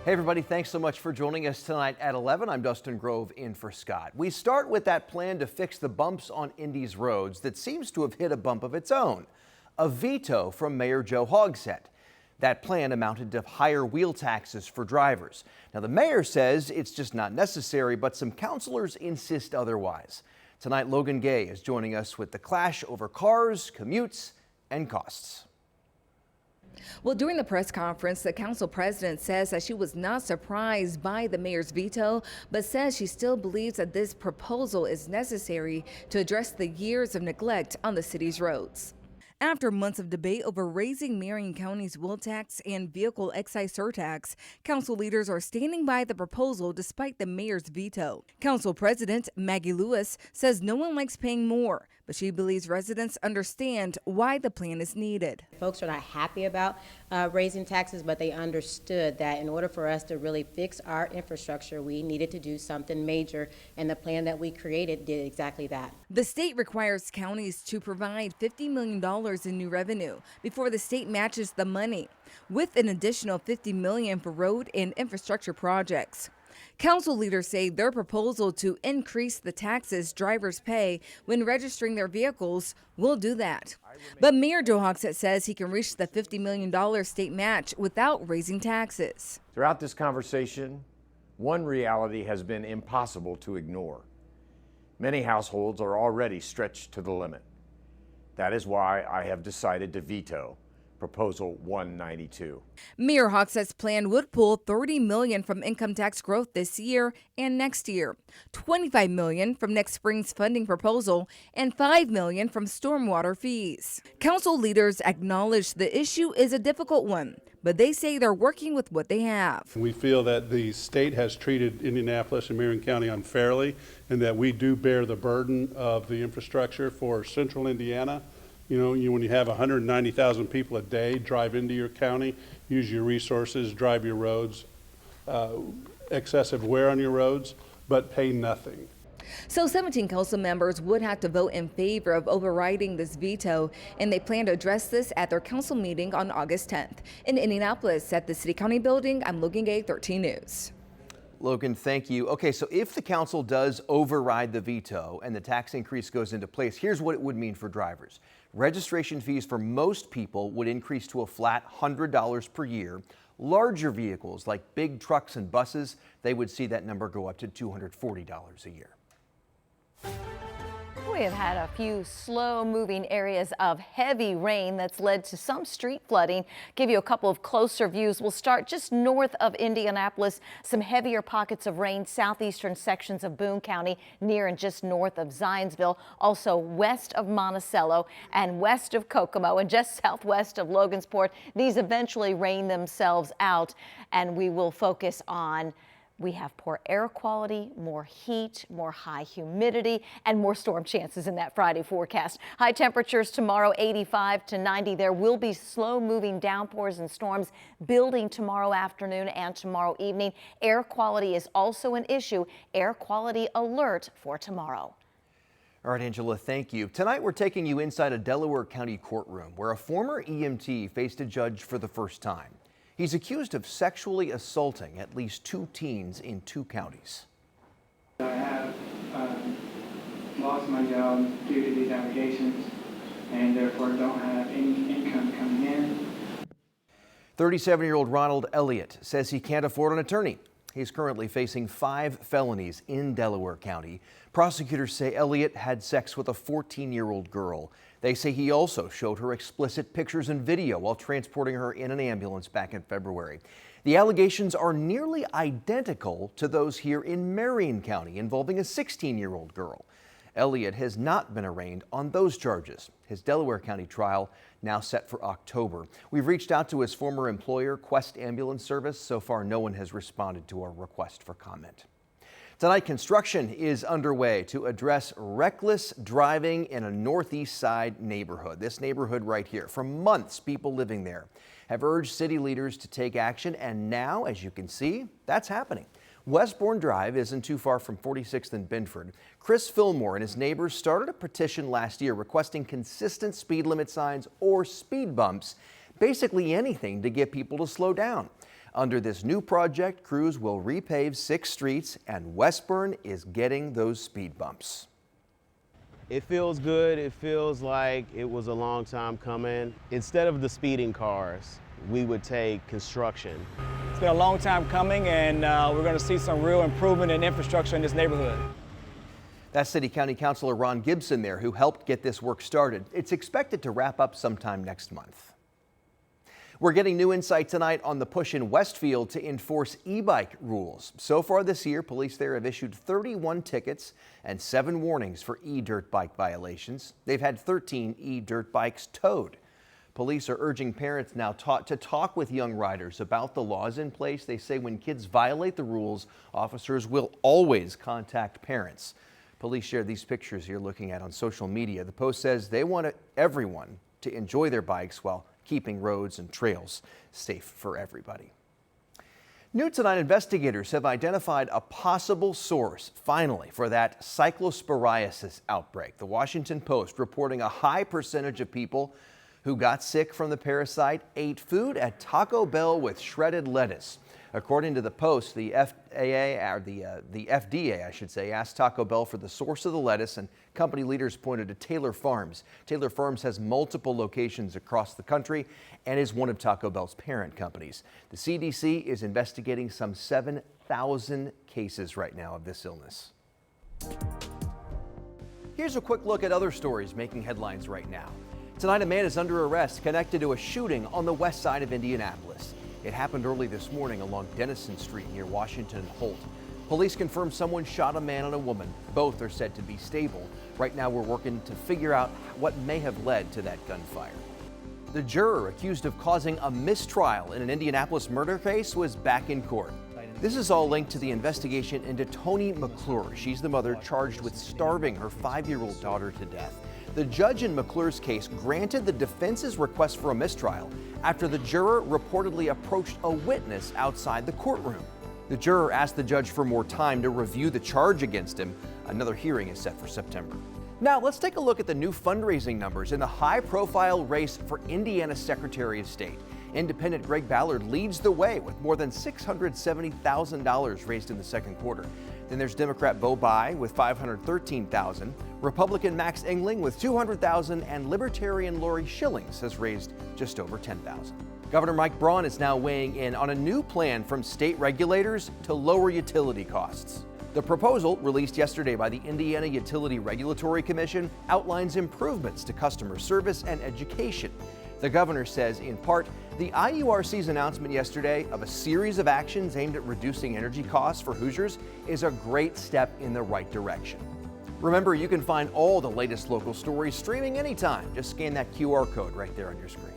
Hey everybody, thanks so much for joining us tonight at 11. I'm Dustin Grove in for Scott. We start with that plan to fix the bumps on Indy's roads that seems to have hit a bump of its own. A veto from Mayor Joe Hogsett. That plan amounted to higher wheel taxes for drivers. Now the mayor says it's just not necessary, but some councilors insist otherwise. Tonight, Logan Gay is joining us with the clash over cars, commutes, and costs. Well, during the press conference, the council president says that she was not surprised by the mayor's veto, but says she still believes that this proposal is necessary to address the years of neglect on the city's roads. After months of debate over raising Marion County's wheel tax and vehicle excise surtax, council leaders are standing by the proposal despite the mayor's veto. Council President Maggie Lewis says no one likes paying more, but she believes residents understand why the plan is needed. Folks are not happy about raising taxes, but they understood that in order for us to really fix our infrastructure, we needed to do something major, and the plan that we created did exactly that. The state requires counties to provide $50 million in new revenue before the state matches the money, with an additional $50 million for road and infrastructure projects. Council leaders say their proposal to increase the taxes drivers pay when registering their vehicles will do that. But Mayor Joe Hogsett says he can reach the $50 million state match without raising taxes. Throughout this conversation, one reality has been impossible to ignore. Many households are already stretched to the limit. That is why I have decided to veto Proposal 192. Mayor Hogsett's plan would pull $30 million from income tax growth this year and next year, $25 million from next spring's funding proposal, and $5 million from stormwater fees. Council leaders acknowledge the issue is a difficult one, but they say they're working with what they have. We feel that the state has treated Indianapolis and Marion County unfairly, and that we do bear the burden of the infrastructure for central Indiana. When you have 190,000 people a day drive into your county, use your resources, drive your roads, excessive wear on your roads, but pay nothing. So 17 council members would have to vote in favor of overriding this veto, and they plan to address this at their council meeting on August 10th. In Indianapolis at the City County Building, I'm Logan Gay, 13 News. Logan, thank you. Okay, so if the council does override the veto and the tax increase goes into place, here's what it would mean for drivers. Registration fees for most people would increase to a flat $100 per year. Larger vehicles like big trucks and buses, they would see that number go up to $240 a year. We have had a few slow-moving areas of heavy rain that's led to some street flooding. Give you a couple of closer views. We'll start just north of Indianapolis. Some heavier pockets of rain, southeastern sections of Boone County, near and just north of Zionsville. Also west of Monticello and west of Kokomo and just southwest of Logansport. These eventually rain themselves out, and we will focus on we have poor air quality, more heat, more high humidity, and more storm chances in that Friday forecast. High temperatures tomorrow, 85 to 90. There will be slow-moving downpours and storms building tomorrow afternoon and tomorrow evening. Air quality is also an issue. Air quality alert for tomorrow. All right, Angela, thank you. Tonight, we're taking you inside a Delaware County courtroom where a former EMT faced a judge for the first time. He's accused of sexually assaulting at least 2 teens in 2 counties. I have lost my job due to these allegations and therefore don't have any income coming in. 37-year-old Ronald Elliott says he can't afford an attorney. He's currently facing 5 felonies in Delaware County. Prosecutors say Elliott had sex with a 14-year-old girl. They say he also showed her explicit pictures and video while transporting her in an ambulance back in February. The allegations are nearly identical to those here in Marion County involving a 16-year-old girl. Elliott has not been arraigned on those charges. His Delaware County trial now set for October. We've reached out to his former employer, Quest Ambulance Service. So far, no one has responded to our request for comment. Tonight, construction is underway to address reckless driving in a northeast side neighborhood. This neighborhood right here. For months, people living there have urged city leaders to take action, and now, as you can see, that's happening. Westbourne Drive isn't too far from 46th and Binford. Chris Fillmore and his neighbors started a petition last year requesting consistent speed limit signs or speed bumps, basically anything to get people to slow down. Under this new project, crews will repave 6 streets, and Westburn is getting those speed bumps. It feels good. It feels like it was a long time coming. Instead of the speeding cars, we would take construction. It's been a long time coming, and we're going to see some real improvement in infrastructure in this neighborhood. That's City County Councilor Ron Gibson there, who helped get this work started. It's expected to wrap up sometime next month. We're getting new insight tonight on the push in Westfield to enforce e-bike rules. So far this year, police there have issued 31 tickets and 7 warnings for e-dirt bike violations. They've had 13 e-dirt bikes towed. Police are urging parents now to talk with young riders about the laws in place. They say when kids violate the rules, officers will always contact parents. Police shared these pictures you're looking at on social media. The Post says they want everyone to enjoy their bikes while keeping roads and trails safe for everybody. New tonight, investigators have identified a possible source, finally, for that Cyclosporiasis outbreak. The Washington Post reporting a high percentage of people who got sick from the parasite ate food at Taco Bell with shredded lettuce. According to the Post, the FDA, I should say, asked Taco Bell for the source of the lettuce, and company leaders pointed to Taylor Farms. Taylor Farms has multiple locations across the country and is one of Taco Bell's parent companies. The CDC is investigating some 7,000 cases right now of this illness. Here's a quick look at other stories making headlines right now. Tonight, a man is under arrest connected to a shooting on the west side of Indianapolis. It happened early this morning along Denison Street near Washington and Holt. Police confirm someone shot a man and a woman. Both are said to be stable. Right now, we're working to figure out what may have led to that gunfire. The juror accused of causing a mistrial in an Indianapolis murder case was back in court. This is all linked to the investigation into Toni McClure. She's the mother charged with starving her 5-year-old daughter to death. The judge in McClure's case granted the defense's request for a mistrial after the juror reportedly approached a witness outside the courtroom. The juror asked the judge for more time to review the charge against him. Another hearing is set for September. Now, let's take a look at the new fundraising numbers in the high-profile race for Indiana Secretary of State. Independent Greg Ballard leads the way with more than $670,000 raised in the second quarter. Then there's Democrat Bo Bai with $513,000, Republican Max Engling with $200,000, and Libertarian Lori Schillings has raised just over $10,000. Governor Mike Braun is now weighing in on a new plan from state regulators to lower utility costs. The proposal, released yesterday by the Indiana Utility Regulatory Commission, outlines improvements to customer service and education. The governor says, in part, the IURC's announcement yesterday of a series of actions aimed at reducing energy costs for Hoosiers is a great step in the right direction. Remember, you can find all the latest local stories streaming anytime. Just scan that QR code right there on your screen.